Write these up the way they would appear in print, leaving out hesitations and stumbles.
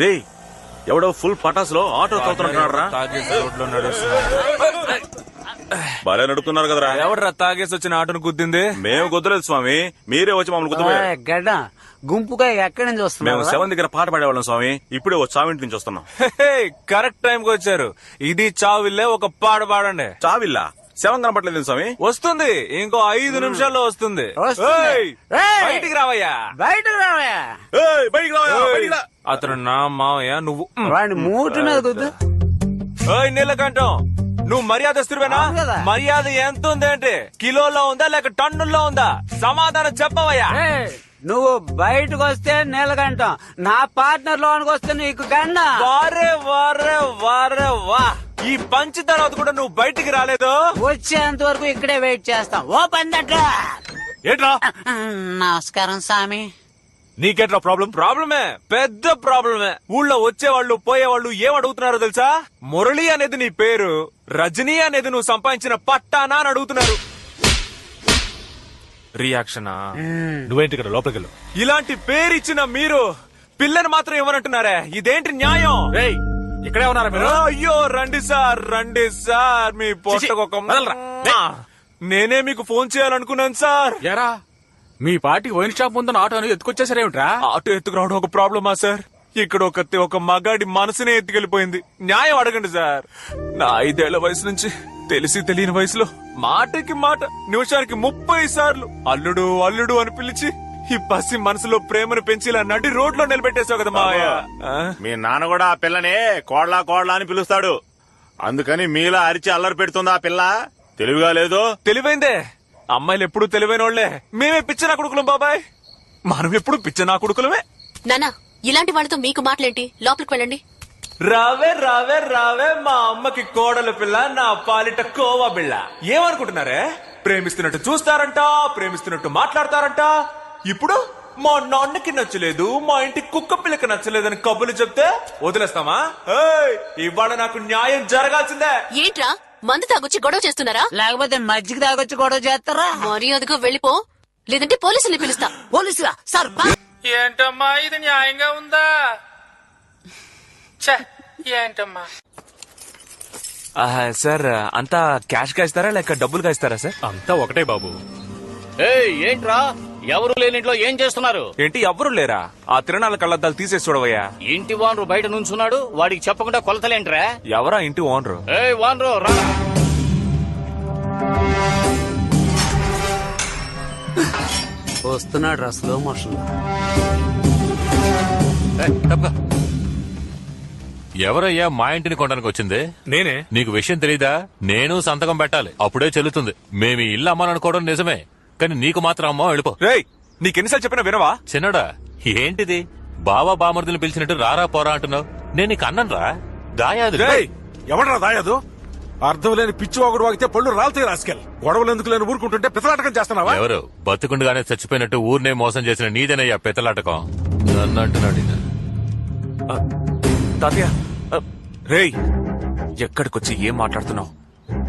రే ఎవడో full పటాసులో auto తోలుతున్నాడు రా. బాగా నడుపుతున్నారు కదరా. ఎవడరా తాగేసి వచ్చిన ఆటోను గుద్దింది? మేము గుద్దలేదు స్వామి, మీరే వచ్చి మమ్మల్ని గుద్దపోయారు. గడ్డ గుంపుగా ఎక్కడి నుంచి వస్తున్నాం? మేము 7 దగ్గర పాట పాడేవాళ్ళం స్వామి, ఇప్పుడే చావింటి నుంచి వస్తున్నాం. కరెక్ట్ టైం కి వచ్చారు. ఇది చావిల్లే, ఒక పాట పాడండి. చావిల్లా 7 కనపట్లేదు స్వామి. వస్తుంది, ఇంకో 5 నిమిషాల్లో వస్తుంది. బయటికి రావయ్యా, బయటకు రావయ్యా. బయటికి రా. అతను నా మావయ్య, నువ్వు వాడిని మూటు మీద కుద్దు. నీలకంఠం, నువ్వు మర్యాదస్తుడివేనా? అవును కదా. మర్యాద ఎంత ఉంది అంటే కిలోలో ఉందా లేక టన్నుల్లో ఉందా? సమాధానం చెప్పవయ్యా. నువ్వు బయటకు వస్తే నీలకంఠం, నా పార్ట్నర్ లోనికి వస్తే నీకు గండ. వారే వారే వారే వా, ఈ పంచి తర్వాత కూడా నువ్వు బయటికి రాలేదు. వచ్చేంత వరకు ఇక్కడే వెయిట్ చేస్తాం. ఓ పందట్రా. ఏంట్రా? నమస్కారం స్వామి. నీకేట్రా ప్రాబ్లం? ప్రాబ్లమే, పెద్ద ప్రాబ్లమే. ఊళ్ళో వచ్చేవాళ్ళు పోయేవాళ్ళు ఏం అడుగుతున్నారో తెలుసా? మురళి అనేది నీ పేరు, రజనీ అనేది నువ్వు సంపాదించిన పట్టానా అని అడుగుతున్నారు. రియాక్షనా? నువ్వేంటి ఇక్కడ లోపలికి వెళ్ళు. ఇలాంటి పేరిచ్చిన మీరు పిల్లని మాత్రం ఇవ్వనంటున్నారే, ఇదేంటి న్యాయం? ఇక్కడే ఉన్నారా మీరు? అయ్యో రండి సార్, మీ పొట్టకొక నేనే మీకు ఫోన్ చేయాలనుకున్నాను సార్. ఎరా మీ పార్టీకి వైన్ షాప్ ముందున్న ఆటోని ఎత్తుకొచ్చేసారేమిట్రా? ఆటో ఎత్తుకురావడం ఒక ప్రాబ్లమా సార్? ఇక్కడ ఒక మగాడి మనసునే ఎత్తుకెళ్లిపోయింది. న్యాయం అడగండి సార్. నా 5 ఏళ్ల వయసు నుంచి తెలిసి తెలియని వయసులో మాటకి మాట, నిమిషానికి 30 సార్లు అల్లుడు అల్లుడు అని పిలిచి ఈ పసి మనసులో ప్రేమను పెంచి ఇలా నడి రోడ్లో నిలబెట్టేశావు కదా మావయ్య. మీ నాన్న కూడా ఆ పిల్లని కోడ్లా కోడ్లా అని పిలుస్తాడు, అందుకని మీలా అరిచి అల్లరి పెడుతుంది ఆ పిల్ల. తెలివిగా లేదు. తెలివైందే, అమ్మాయిలు ఎప్పుడు తెలివైన వాళ్లే. మేమే పిచ్చనా కొడుకులం బాబాయ్, మనం ఎప్పుడు పిచ్చనా కొడుకులమే. నానా, ఇలాంటి వాళ్ళతో మీకు మాటలేంటి? లోపలికి వెళ్ళండి. రావే రావే రావే, మా అమ్మకి కోడలు పిల్ల, నా పాలిట కోవా బిళ్ళ. ఏమనుకుంటున్నారే? ప్రేమిస్తున్నట్టు చూస్తారంట, ప్రేమిస్తున్నట్టు మాట్లాడతారంట. ఇప్పుడు మా నాన్నకి నచ్చలేదు, మా ఇంటి కుక్క పిల్లకి నచ్చలేదని కబుర్లు చెప్తే వదిలేస్తామా? ఇవాళ నాకు న్యాయం జరగాల్సిందే. ఏంట్రా, మందు తాగొచ్చి గొడవ చేస్తున్నారా? లేకపోతే మజ్జిగ తాగొచ్చి గొడవ చేస్తారా? మర్యాదగా వెళ్ళిపో, లేదంటే పోలీసుల్ని పిలుస్తా. పోలీసులా? సార్ ఏంటమ్మా ఇది న్యాయంగా ఉందా? ఏంటమ్మా సార్, అంతా క్యాష్ గా ఇస్తారా లేక డబ్బులుగా ఇస్తారా సార్? అంతా ఒకటే బాబు. ఏంట్రా, ఎవరు లేనింట్లో ఏం చేస్తున్నారు? ఏంటి ఎవ్వరు లేరా? ఆ తిరణాల కళ్ళద్దాలు తీసేసి చూడవయ్యా. ఇంటి వానరు బయట నుంచున్నాడు, వాడికి చెప్పకుండా కొలతలేంట్రా? ఎవరా ఇంటి ఓనరు? వానరు రా. వస్తున్నాడు రా స్లో మోషన్. ఎవరయ్యా మా ఇంటిని కొనడానికి వచ్చింది? నేనే. నీకు విషయం తెలీదా? నేను సంతకం పెట్టాలి, అప్పుడే చెల్లుతుంది. మేము ఇల్లు అమ్మాలనుకోవడం నిజమే, కానీ నీకు మాత్రం అమ్మా వెళ్ళిపో. రేయ్, నీకెన్నిసార్లు చెప్పినా వినవా? చిన్నడా, ఏంటిది బావా బామర్దులు పిలిచినట్టు రారా పోరా అంటున్నావు? నేను నీకు అన్నరా దాయాదు. ఎవడరా దాయాదు? అర్థం లేని పిచ్చి వాగుడు వాగితే పళ్ళు రాలుతాయి రాసుకెళ్ళి. గొడవలు ఎందుకు లేని ఊరుకుంటుంటే పితలాటకం చేస్తున్నావా? ఎవరు బతుకుండగానే చచ్చిపోయినట్టు ఊరినే మోసం చేసిన నీదేనయ్యా పితలాటకం. నన్ను అంటున్నాడు. తాతయ్య, రేయ్, ఎక్కడికొచ్చి ఏం మాట్లాడుతున్నావు?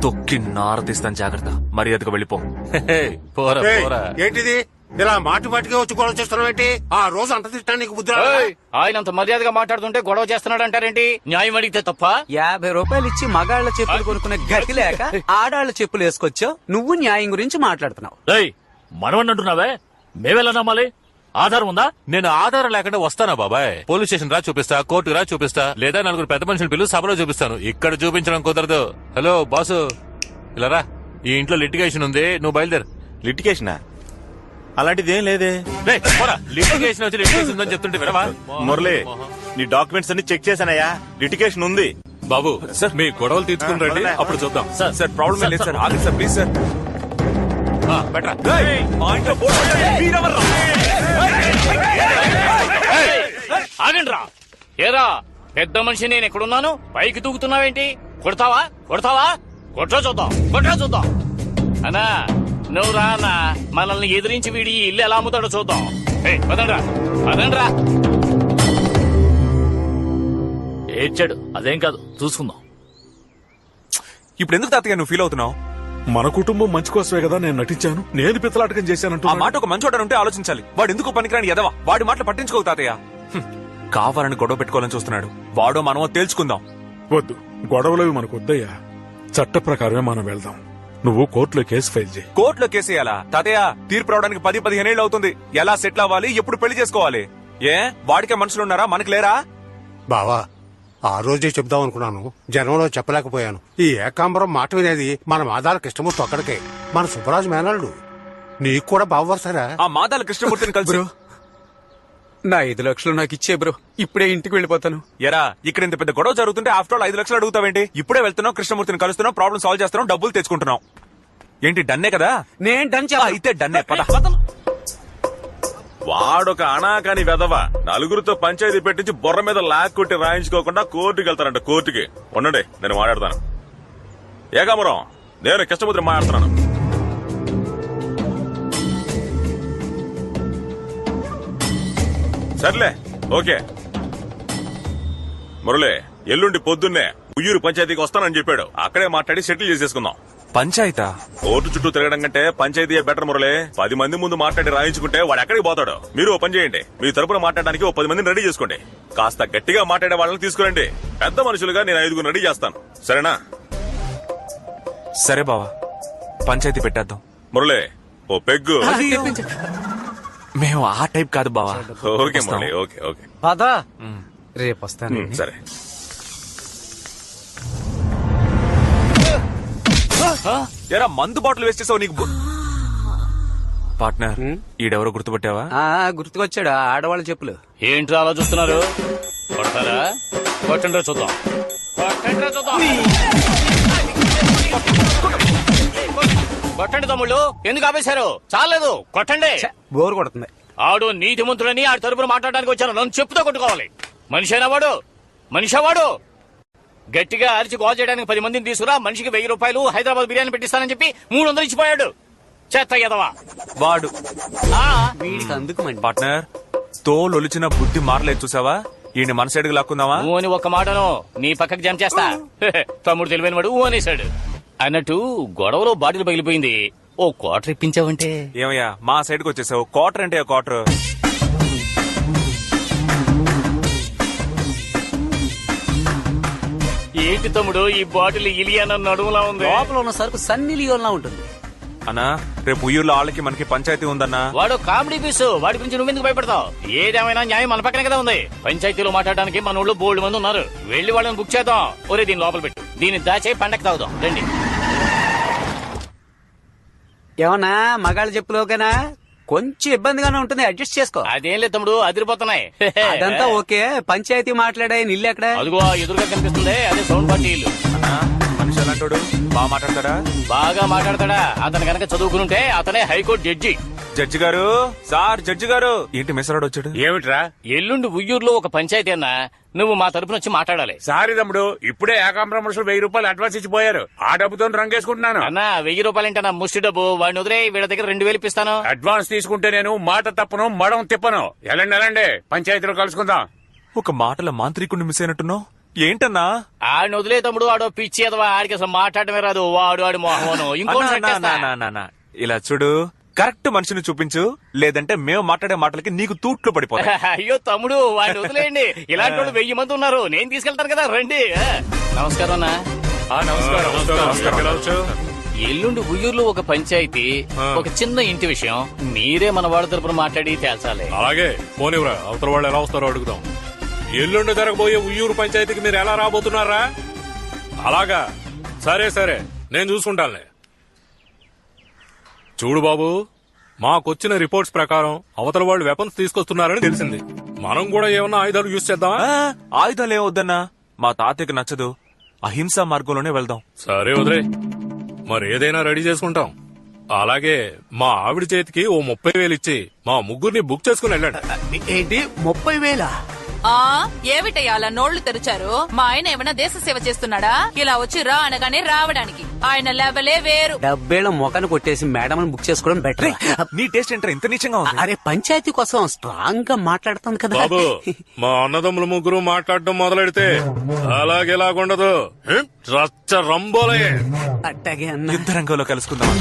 తొక్కి నారదీస్తాను, జాగ్రత్త. మర్యాదగా వెళ్ళిపో. పోరా పోరా. ఏంటిది ఇలా మాటి మాటిగా వచ్చి గొడవ చేస్తున్నావు ఏంటి? ఆ రోజు అంత తిట్టడానికి బుద్ధి రాలేదా? ఆయన అంత మర్యాదగా మాట్లాడుతుంటే గొడవ చేస్తున్నాడు అంటారేంటి? న్యాయం అడిగితే తప్ప? 50 రూపాయలు ఇచ్చి మగాళ్ల చెప్పులు కొనుక్కునే గతి లేక ఆడాళ్ల చెప్పులు వేసుకొచ్చావు. నువ్వు న్యాయం గురించి మాట్లాడుతున్నావు. మనవన్నంటున్నావే, మేమెలా నమ్మాలి? ఆధారం ఉందా? నేను ఆధారం లేకుండా వస్తానా బాబాయ్? పోలీస్ స్టేషన్ రా చూపిస్తా, కోర్టు రా చూపిస్తా, లేదా 4 పెద్ద మనుషులు పిలువు సభలో చూపిస్తాను. ఇక్కడ చూపించడం కుదరదు. హలో బాసు, ఇలా రా. ఈ ఇంట్లో లిటిగేషన్ ఉంది, నువ్వు బయలుదేరు. లిటిగేషనా? అలాంటిది ఏం లేదే. లిటిగేషన్ వచ్చి లిటిగేషన్ ఉందని చెప్తుంటే వినవా? మురళి, నీ డాక్యుమెంట్స్ అన్ని చెక్ చేశానయ్యా, లిటిగేషన్ ఉంది. బాబు సార్, మీ గొడవలు తీర్చుకుని రండి, అప్పుడు చూద్దాం. సార్ ప్రాబ్లం లేదు సార్, ఆగండి సార్ ప్లీజ్ సార్. ఆగండి రా. ఏరా పెద్ద మనిషి, నేను ఎక్కడున్నాను? పైకి తూగుతున్నావేంటి? కొడతావా కొడతావా? కొట్రా చూద్దాం. అన్నా నువ్వు రా అన్నా, మనల్ని ఎదిరించి వీడి ఇల్లు ఎలా అమ్ముతాడో చూద్దాం. పదండ్రా. ఏడ్చాడు, అదేం కాదు, చూసుకుందాం. ఇప్పుడు ఎందుకు తాతయ్య నువ్వు ఫీల్ అవుతున్నావు? మన కుటుంబం మంచి కోసమే కదా నేను నటించాను. నేను పిత్తలాటకం చేశానంటూ ఆ మాట ఒక మంచోడని ఉంటే ఆలోచించాలి. వాడు ఎందుకు పనికిరాని ఎదవా? వాడి మాటలు పట్టించుకోవు తాతయ్య. కావాలని గొడవ పెట్టుకోవాలని చూస్తున్నాడు. వాడో మనమో తేల్చుకుందాం. వద్దు, గొడవలవి మనకు వద్దయ్యా. చట్ట ప్రకారమే మనం వెళ్దాం. నువ్వు కోర్టులో కేసు ఫైల్ చేయి. కోర్టులో కేసేయాలా? తాతయ్య, తీర్పు రావడానికి 10-15 ఏళ్ళు అవుతుంది. ఎలా సెటిల్ అవ్వాలి, ఎప్పుడు పెళ్లి చేసుకోవాలి? ఏ వాడికే మనుషులున్నారా, మనకి లేరా? బావా, ఆ రోజే చెప్దాం అనుకున్నాను, జనంలో చెప్పలేకపోయాను. ఈ ఏకాంబరం మాట వినేది మన మాదాల కృష్ణమూర్తి ఒక్కడికే. మన సుబ్బరాజు మేనల్లుడు. నీకు కూడా బావవరసారా? ఆ మాదాల కృష్ణమూర్తిని కలిసి నా 5 లక్షలు నాకు ఇచ్చే బ్రో, ఇప్పుడే ఇంటికి వెళ్ళిపోతాను. ఎరా, ఇక్కడ ఇంత పెద్ద గొడవ జరుగుతుంటే ఆఫ్టర్ ఆల్ 5 లక్షలు అడుగుతావేంటి? ఇప్పుడే వెళ్తున్నావు, కృష్ణమూర్తిని కలుస్తున్నావు, ప్రాబ్లం సాల్వ్ చేస్తున్నావు, డబ్బులు తెచ్చుకుంటున్నావు. ఏంటి డన్నే కదా? నేను డన్ అయితే డన్నే, పద. వాడొక అనాకాని వెదవ నలుగురితో పంచాయతీ పెట్టించి బొర్ర మీద లాక్కొట్టి రాయించుకోకుండా కోర్టుకి వెళ్తారంట. కోర్టుకి ఉండండి, నేను మాట్లాడతాను. ఏకాంబరం, నేను కృష్ణమూర్తి మాట్లాడుతున్నాను. సర్లే, ఓకే. మురళి, ఎల్లుండి పొద్దున్నే ఉయ్యూరు పంచాయతీకి వస్తానని చెప్పాడు. అక్కడే మాట్లాడి సెటిల్ చేసేసుకుందాం. పంచాయతా? కోర్టు చుట్టూ తిరగడం కంటే పంచాయతీ బెటర్ మురళి. 10 మంది ముందు మాట్లాడి రాయించుకుంటే వాడు ఎక్కడికి పోతాడు. మీరు ఓ పని చేయండి, మీ తరపున మాట్లాడడానికి ఓ 10 మందిని రెడీ చేసుకోండి. కాస్త గట్టిగా మాట్లాడే వాళ్ళని తీసుకురండి. పెద్ద మనుషులుగా నేను 5 రెడీ చేస్తాను, సరేనా? సరే బావా, పంచాయతీ పెట్టేద్దాం. మురళి, ఓ పెగ్గు. మేము ఆ టైప్ కాదు బావా. Okay Murali, okay okay. పదా, రేపు వస్తాను. సరే. ఎరా, మందు బాటిల్ వేస్ట్ చేసావు నీకు. పార్ట్నర్, ఈడెవరో గుర్తుపట్టావా? గుర్తుకొచ్చాడు, ఆడవాళ్ళ చెప్పులు. ఏంట్రా అలా చూస్తున్నారు? కొడతారా? కొట్టండి చూద్దాం. కొట్టండి చూద్దాం. కొట్టండి తమ్ముళ్ళు, ఎందుకు ఆపేశారు? చాలేదు, కొట్టండి. బోరు కొడుతుంది. ఆడు నీతిమంతుడని ఆడి తరపున మాట్లాడడానికి వచ్చాను. నన్ను చెప్పుతో కొట్టుకోవాలి. మనిషైనా వాడు, మనిషా వాడు. గట్టిగా అరిచి గోల్ చేయడానికి 10 మందిని తీసుకురా. మనిషికి 1000 రూపాయలు హైదరాబాద్ బిర్యానీ పెట్టిస్తానని చెప్పి 300 ఇచ్చిపోయాడు. చెత్త ఎదవా వాడు. వీడికి అందుకు పార్ట్నర్, తోలొలిచిన బుద్ధి మారలేదు చూసావా? ఈయన మన సైడ్కి లాక్కుందామా? ఊ అని ఒక్క మాటను నీ పక్కకి జంప్ చేస్తా. తమ్ముడు తెలివైన వాడు ఊ అనేశాడు. అన్నట్టు గొడవలో బాటిల్ పగిలిపోయింది. ఓ క్వార్టర్ ఇప్పించావంటే. ఏమయ్యా, మా సైడ్కి వచ్చేసావు. క్వార్టర్ అంటే క్వార్టర్. ఏంటి తమ్ముడు, ఈ బాటిల్ ఇలియాన నడుములా ఉంది. లోపల ఉన్న సరుకు సన్నీ లియోన్లా ఉంటుంది. అన్నా, రేపు ఉయ్యూరులో వాళ్ళకి మనకి పంచాయతీ ఉందన్నా. వాడు కామెడీ పీసు. వాడి గురించి నువ్వెందుకు భయపడతావు? ఏదేమైనా న్యాయం మన పక్కనే కదా ఉంది. పంచాయతీలో మాట్లాడడానికి మన ఊళ్ళో బోల్డ్ మంది ఉన్నారు. వెళ్లి వాళ్ళని బుక్ చేద్దాం. ఒరే, దీని లోపల పెట్టు. దీన్ని దాచే పండగ తాగుదాం. రండి. ఏమన్నా మగాళ్ళ చెప్పులోకేనా? కొంచెం ఇబ్బందిగానే ఉంటుంది, అడ్జస్ట్ చేసుకో. అదేం లేదు తమ్ముడు, అదిరిపోతున్నాయి. అదంతా ఓకే. పంచాయతీ మాట్లాడే ఇల్లు ఎక్కడ? అదిగో ఎదురుగా కనిపిస్తుంది, అదే సౌండ్ పార్టీ ఇల్లు. మనిషి ఎలాంటోడు? బాగా మాట్లాడతాడా? బాగా మాట్లాడతాడా? అతను కనుక చదువుకునుంటే అతనే హైకోర్టు జడ్జి. జడ్జి గారు, సార్ జడ్జి గారు. ఏంటి మెసరాడు వచ్చాడు? ఏమిట్రా? ఎల్లుండి ఉయ్యూరులో ఒక పంచాయతీ అన్నా, నువ్వు మా తరపున వచ్చి మాట్లాడాలి. సారీ తమ్ముడు, ఇప్పుడే ఏకాంబరం మనుషులు 1000 రూపాయలు అడ్వాన్స్ ఇచ్చిపోయారు. ఆ డబ్బుతో రంగేసుకుంటున్నాను. అన్నా, 1000 రూపాయలంటే ముష్టి డబ్బు. వాడిని వదిలే, వీళ్ళ దగ్గర 2000 ఇప్పిస్తాను. అడ్వాన్స్ తీసుకుంటే నేను మాట తప్పను, మడం తిప్పను. ఎలాండి పంచాయతీలో కలుసుకుందాం. ఒక మాటల మాంత్రికుడిని మిస్ అయినట్టున్నావు. ఏంటన్నా? ఆడిని వదిలే తమ్ముడు, ఆడో పిచ్చి ఎదవా. ఆడికి అసలు మాట్లాడమే రాదు. వాడు మోహను. ఇలా చూడు, కరెక్ట్ మనిషిని చూపించు, లేదంటే మేము మాట్లాడే మాటలకి నీకు తూట్లు పడిపోతాయి. అయ్యో తమ్ముడు, వాడిని వదిలేయండి. ఇలాంటి వాళ్ళు 1000 మంది ఉన్నారు. నేను తీసుకెళ్తాను కదా, రండి. నమస్కారం అన్నా. ఎల్లుండి ఉయ్యూరులో ఒక పంచాయతీ, ఒక చిన్న ఇంటి విషయం. మీరే మన వాడి తరపున మాట్లాడి తేల్చాలి. అలాగే పోనివ్వరా, అవతల వాళ్ళు ఎలా వస్తారో అడుగుదాం. ఎల్లుండి జరగబోయే ఉయ్యూరు పంచాయతీకి మీరు ఎలా రాబోతున్నారా? అలాగా, సరే నేను చూసుకుంటానులే. చూడు బాబు, మాకొచ్చిన రిపోర్ట్స్ ప్రకారం అవతల వాళ్ళు వెపన్స్ తీసుకొస్తున్నారని తెలిసింది. మనం కూడా ఏమన్నా ఆయుధాలు యూజ్ చేద్దామా? ఆయుధాలు ఏమొద్దన్నా, మా తాతయ్యకి నచ్చదు. అహింసా మార్గంలోనే వెళ్దాం. సరే వదిలే, మరి ఏదైనా రెడీ చేసుకుంటాం. అలాగే మా ఆవిడ చేతికి ఓ 30,000 ఇచ్చి మా ముగ్గురిని బుక్ చేసుకుని వెళ్ళండి. ఏంటి 30,000? ఏమిటయ్యా అలా నోళ్లు తెరిచారు? మా ఆయన ఏమైనా దేశ సేవ చేస్తున్నాడా? ఇలా వచ్చి రా అనగానే రావడానికి ఆయన లెవెలే వేరు. 70,000 మొఖాన్ని కొట్టేసి మేడం బుక్ చేసుకోవడం బెటర్. నీ టేస్ట్ ఏంట్రా ఇంత నీచంగా ఉంది? అరే, పంచాయతీ కోసం స్ట్రాంగ్ గా మాట్లాడుతుంది కదా బాబు. మా అన్నదమ్ములు ముగ్గురు మాట్లాడడం మొదలెడితే అలాగేలాగుండదు. రచ్చ రంబోలే. అట్టాగే అన్న. యుద్ధ రంగంలో కలుసుకుందాం.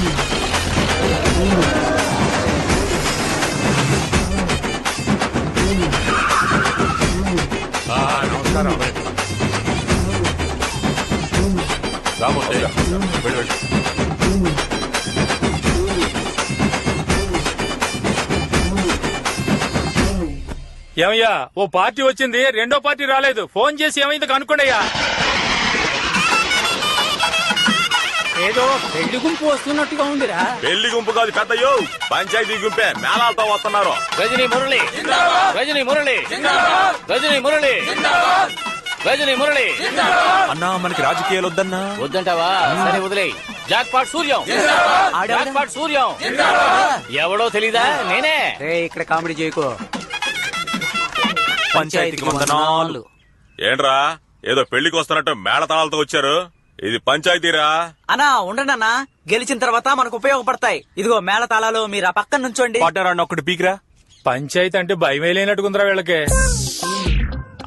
రామూర్తి వెళ్ళు, వెళ్ళు. ఏమయ్యా ఓ పార్టీ వచ్చింది, రెండో పార్టీ రాలేదు. ఫోన్ చేసి ఏమైంది కనుక్కోండియ్యా. ఏదో పెళ్లి గుంపు వస్తున్నట్టుగా ఉందిరా. పెళ్లి గుంపు కాదు పెద్దయ్యో, పంచాయతీ గుంపే మేళాలతో వస్తున్నారు. రజనీ మురళి, రజనీ మురళి, రజనీ మురళి, రజనీ మురళి. అన్నా మనకి రాజకీయాలు వద్దన్నా. వద్దంటావా? సరే వదిలే. Jackpot Suryam, jackpot Suryam. ఎవడో తెలీదా? నేనే. ఇక్కడ కామెడీ చేయకు. పంచాయతీకి వందనాలు. ఏంట్రా ఏదో పెళ్లికి వస్తున్నట్టు మేళతాళాలతో వచ్చారు? ఇది పంచాయతీరా? అన్నా ఉండండి అన్నా, గెలిచిన తర్వాత మనకు ఉపయోగపడతాయి. ఇదిగో మేళ తాళాలు, మీరు ఆ పక్కన నుంచోండి. పడ్డారన్న ఒకటి పీకిరా. పంచాయతీ అంటే భయమే లేనట్టుకుందిరా వీళ్ళకి.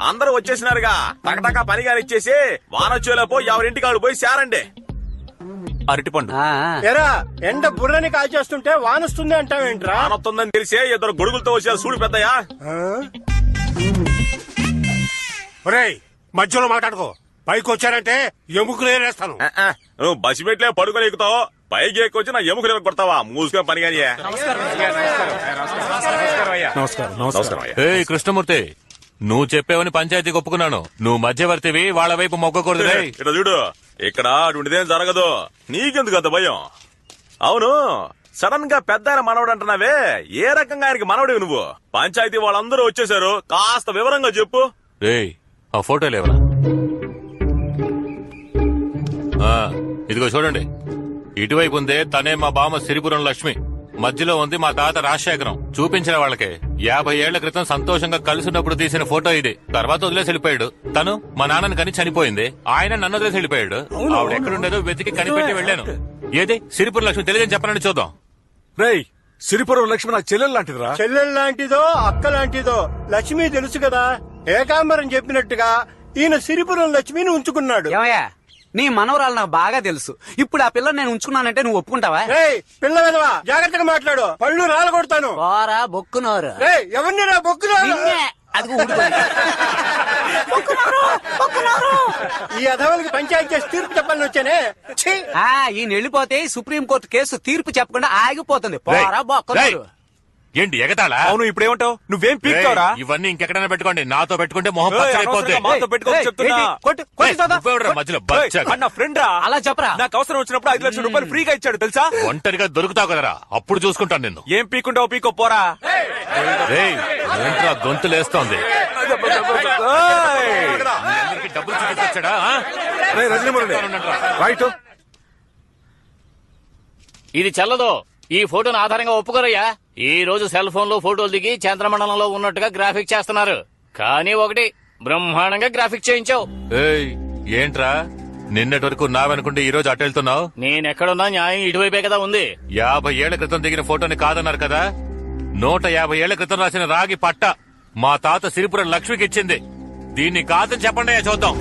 అందరూ వచ్చేసినారుగా, టకటకా పనిగా ఇచ్చేసి వానొచ్చేలోపు ఎవరింటికి వాళ్ళు పోయి శారండి. అరటిపండు ఎరా ఎండ బుర్రని కాల్చేస్తుంటే వానొస్తుంది అంటావేంట్రా? వానొస్తుందని తెలిసే ఇద్దరు గొడుగులతో వచ్చారు చూడు పెద్దయ్యా. ఒరేయ్ మధ్యలో మాట్లాడుకో, పైకి వచ్చారంటే ఎముకలు ఏరేస్తాను. నువ్వు బసి పెట్టలే పడుకొని ఎక్కుతావు, పైకి ఎక్కువచ్చి నా ఎముకలు కొడతావా? మూసుకొని పని కానీ. నమస్కారం. ఏయ్ కృష్ణమూర్తి, నువ్వు చెప్పేవని పంచాయతీకి ఒప్పుకున్నాను. నువ్వు మధ్యవర్తివి, వాళ్ళ వైపు మొగ్గకూడదు. రేయ్. ఇక్కడ చూడు, ఇక్కడ అటువంటిదేం జరగదు. నీకెందుకు అంత భయం? అవును, సడన్ గా పెద్ద ఆయన మనవడు అంటున్నావే, ఏ రకంగా ఆయనకి మనవడివి నువ్వు? పంచాయతీ వాళ్ళందరూ వచ్చేసారు, కాస్త వివరంగా చెప్పు. రేయ్ ఆ ఫోటోలు ఎవరా? ఇదిగో చూడండి, ఇటువైపు ఉందే తనే మా బామ్మ సిరిపురం లక్ష్మి, మధ్యలో ఉంది మా తాత రాజశేఖరం. చూపించిన వాళ్ళకి 50 ఏళ్ల క్రితం సంతోషంగా కలిసినప్పుడు తీసిన ఫోటో ఇది. తర్వాత వదిలేసి వెళ్ళిపోయాడు. తను మా నాన్నని కని చనిపోయింది, ఆయన నన్ను వదిలేసి వెళ్ళిపోయాడు. ఆవిడ ఎక్కడుండేదో వెతికి కనిపెట్టి వెళ్ళాను. ఏది సిరిపురం లక్ష్మి తెలియదని చెప్పనని చూద్దాం. రేయ్ సిరిపురం లక్ష్మి నాకు చెల్లెలు లాంటిదిరా. చెల్లెలు లాంటిదో అక్క లాంటిదో లక్ష్మి తెలుసు కదా. ఏకాంబరం చెప్పినట్టుగా ఈయన సిరిపురం లక్ష్మిని ఉంచుకున్నాడు. ఏమయ్యా, నీ మనవరాలు నాకు బాగా తెలుసు. ఇప్పుడు ఆ పిల్లని నేను ఉంచుకున్నానంటే నువ్వు ఒప్పుకుంటావా? పిల్ల విధవా, జాగ్రత్తగా మాట్లాడు, పళ్ళు రాలగొడతాను. పోరా బొక్కునోరు. ఎవరిని రా బొక్కునోరు? ఈ అధవులకి పంచాయతీ చేసి తీర్పు చెప్పాలని వచ్చానే. ఈయన వెళ్ళిపోతే సుప్రీం కోర్టు కేసు తీర్పు చెప్పకుండా ఆగిపోతుంది. పోరా బొక్కునోరు. ఏంటి ఎగతాళా? అవును, ఇప్పుడేమంటావు? నువ్వేం పీక్తావురా? ఇవన్నీ ఇంకెక్కడైనా పెట్టుకోండి, నాతో పెట్టుకుంటే మొహం పచ్చడైపోతుంది. మాతో పెట్టుకోమని చెప్తున్నా. మధ్యలో బచ్చ. అన్న ఫ్రెండ్ రా. అలా చెప్పరా. నాకు అవసరం వచ్చినప్పుడు 5 లక్షల రూపాయలు ఫ్రీగా ఇచ్చాడు తెలుసా? ఒంటరిగా దొరుకుతావు కదరా, అప్పుడు చూసుకుంటాను నిన్ను. ఏం పీకుంటావు పీకో పోరా. రేయ్ ఏంట్రా గొంతులేస్తోంది? డబ్బులు చూపించాడా? రైట్, ఇది చెల్లదు. ఈ ఫోటోను ఆధారంగా ఒప్పుకోరయ్యా. ఈ రోజు సెల్ ఫోన్ లో ఫోటోలు దిగి చంద్రమండలంలో ఉన్నట్టుగా గ్రాఫిక్ చేస్తున్నారు. కానీ ఒకటి, బ్రహ్మాండంగా గ్రాఫిక్ చేయించావు. ఏయ్ ఏంట్రా నిన్నటి వరకు నావనుకుంటే ఈ రోజు అటు వెళ్తున్నావు? నేనెక్కడున్నా న్యాయం ఇటువైపే కదా ఉంది. 50 ఏళ్ల క్రితం దిగిన ఫోటోని కాదన్నారు కదా. 150 ఏళ్ల క్రితం రాసిన రాగి పట్ట మా తాత సిరిపురం లక్ష్మికి ఇచ్చింది. దీన్ని కాదని చెప్పండి చూద్దాం.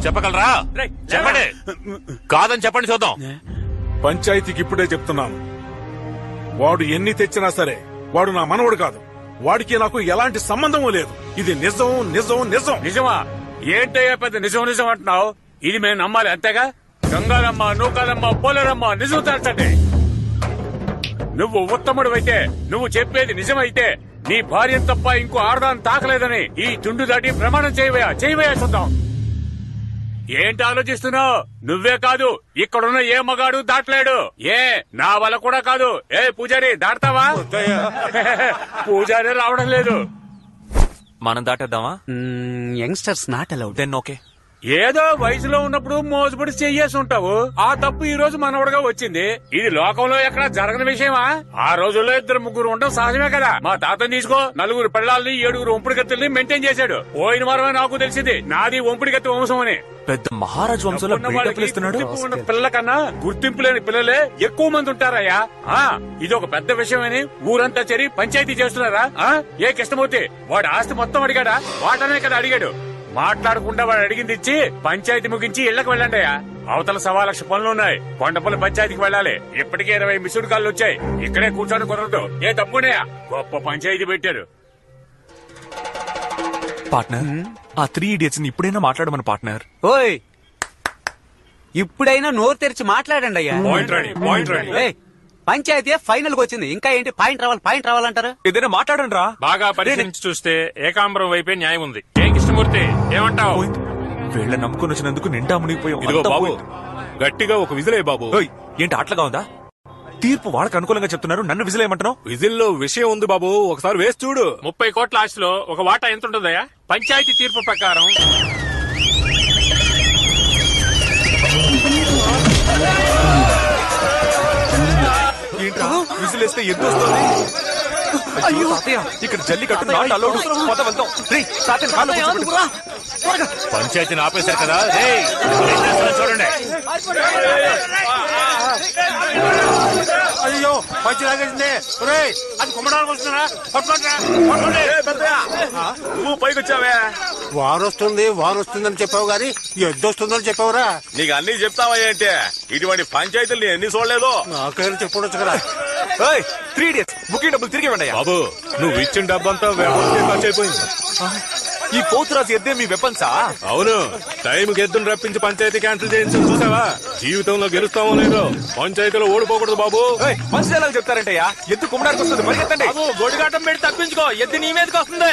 చెప్పగలరా? చెప్పండి. కాదని చెప్పండి చూద్దాం. పంచాయతీకి ఇప్పుడే చెప్తున్నాను, వాడు ఎన్ని తెచ్చినా సరే వాడు నా మనవడు కాదు. వాడికి నాకు ఎలాంటి సంబంధము లేదు. ఇది నిజం నిజం నిజం. నిజమా? ఏంటయ్యా పెద్ద నిజం నిజం అంటున్నావు? ఇది మేము నమ్మాలి అంతేగా? గంగారమ్మ, నూకాలమ్మ, పోలేరమ్మ నిజం తేల్చండి. నువ్వు ఉత్తముడు, నువ్వు చెప్పేది నిజమైతే నీ భార్య తప్ప ఇంకో ఆడదాన్ని తాకలేదని ఈ తుండు దాటి ప్రమాణం చేయవయా చూద్దాం. ఏంటి ఆలోచిస్తున్నావు? నువ్వే కాదు, ఇక్కడున్న ఏ మగాడు దాటలేడు. నా వల్ల కూడా కాదు. పూజారి దాటతావా? పూజారి రావడం లేదు. మనం దాటేద్దామా? Youngsters not allowed. Then okay. ఏదో వయసులో ఉన్నప్పుడు మోసపడి చెయ్యేసి ఉంటావు. ఆ తప్పు ఈ రోజు మనవడగా వచ్చింది. ఇది లోకంలో ఎక్కడా జరగని విషయమా? ఆ రోజుల్లో 2-3 ఉండడం సహజమే కదా. మా తాతని తీసుకో, 4 పిల్లల్ని 7 ఒంపుడిగత్తుల్ని మెయింటైన్ చేశాడు. పోయిన వారమే నాకు తెలిసింది నాది ఒంపుడిగత్తి వంశం అని. పెద్ద మహారాజు వంశంలో ఉన్న పిల్లల కన్నా గుర్తింపు లేని పిల్లలే ఎక్కువ మంది ఉంటారయ్యా. ఇది ఒక పెద్ద విషయమని ఊరంతా చేరి పంచాయతీ చేస్తున్నారా? ఏ కృష్ణమూర్తి వాడు ఆస్తి మొత్తం అడిగాడా? వాటనే కదా అడిగాడు. మాట్లాడకుండా వాడు అడిగింది ఇచ్చి పంచాయతీ ముగించి ఇళ్లకు వెళ్ళండి. అవతల 1.25 లక్ష పనులున్నాయి. కొండపల్లి పంచాయతీకి వెళ్ళాలి. ఇప్పటికే 20 మిస్డ్ కాళ్ళు వచ్చాయి. ఇక్కడే కూర్చొని కుదరదు. తప్పునే గొప్ప పంచాయతీ పెట్టారు. పార్ట్నర్ ఆ 3 ఇడియట్స్ ని ఇప్పుడైనా మాట్లాడమని పార్ట్నర్. ఓయ్ ఇప్పుడైనా నోరు తెరిచి మాట్లాడండి అయ్యా. ఏయ్, పంచాయతీ ఫైనల్ కి వచ్చింది, ఇంకా ఏంటి పాయింట్ రావాలంటారు? ఏదైనా మాట్లాడండి రా. బాగా పరిశీలించి చూస్తే ఏకాంబరం వైపే న్యాయం ఉంది. ఏం కృష్ణమూర్తి ఏమంటావు? వీళ్ళ నమ్ముకుని వచ్చినందుకు నిండా మునిగిపోయాం. ఇదిగో అంతా బాబు, పోయింది. గట్టిగా ఒక విజిలే బాబు. ఓయ్, ఏంటి అట్లగా ఉందా? తీర్పు వాళ్ళకి అనుకూలంగా చెప్తున్నారు, నన్ను విజిలేయమంటున్నావు? విజిల్లో విషయం ఉంది బాబు, ఒకసారి వేసి చూడు. 30 కోట్ల ఆస్తిలో ఒక వాటా ఎంత ఉంటుందయ్యా? పంచాయతీ తీర్పు ప్రకారం ఏంట్రా విజిలేస్తే ఎద్దు వస్తుంది? అయ్యో తాతయ్య, ఇక్కడ జల్లికట్టు నాట్ అలౌడ్. పద వెళ్దాం. రేయ్, తాతయ్య కాళ్ళు కూర్చోబెట్టు. పంచాయతీని ఆపేశారు కదా. రేయ్, ఏం చేస్తున్నారో చూడండి. అయ్యో పంచి లాగేసింది. ఒరేయ్, అది కుమ్మడానికి వస్తున్నారా? నువ్వు పైకి వచ్చావే. వారు వస్తుందని చెప్పావు గాని ఎద్దు వస్తుందని చెప్పావురా. నీకు అన్ని చెప్తావా ఏంటి? ఇటువంటి పంచాయతీలు నేను ఎన్ని చూడలేదు. నాకైనా చెప్పొచ్చు కదా. 3 ఇడియట్స్ బుకింగ్ డబ్బులు తిరిగి ఇవ్వండి అయ్యా. బాబు, నువ్వు ఇచ్చిన డబ్బంతా ఖర్చు అయిపోయింది. ఈ పోతురాజు ఎద్దే మీ వెపన్సా? అవును, టైం గెద్దును రప్పించి పంచాయతీ క్యాన్సిల్ చేయించి చూసావా? జీవితంలో గెలుస్తామో లేదో, పంచాయతీలో ఓడిపోకూడదు బాబు. మనుషులు ఎలా చెప్తారంటయ్యా? ఎద్దు కుమ్మడానికి వస్తుంది, పరిగెత్తండి. గొడిగాటం పెట్టి తప్పించుకో, ఎద్దు నీ మీదకి వస్తుంది.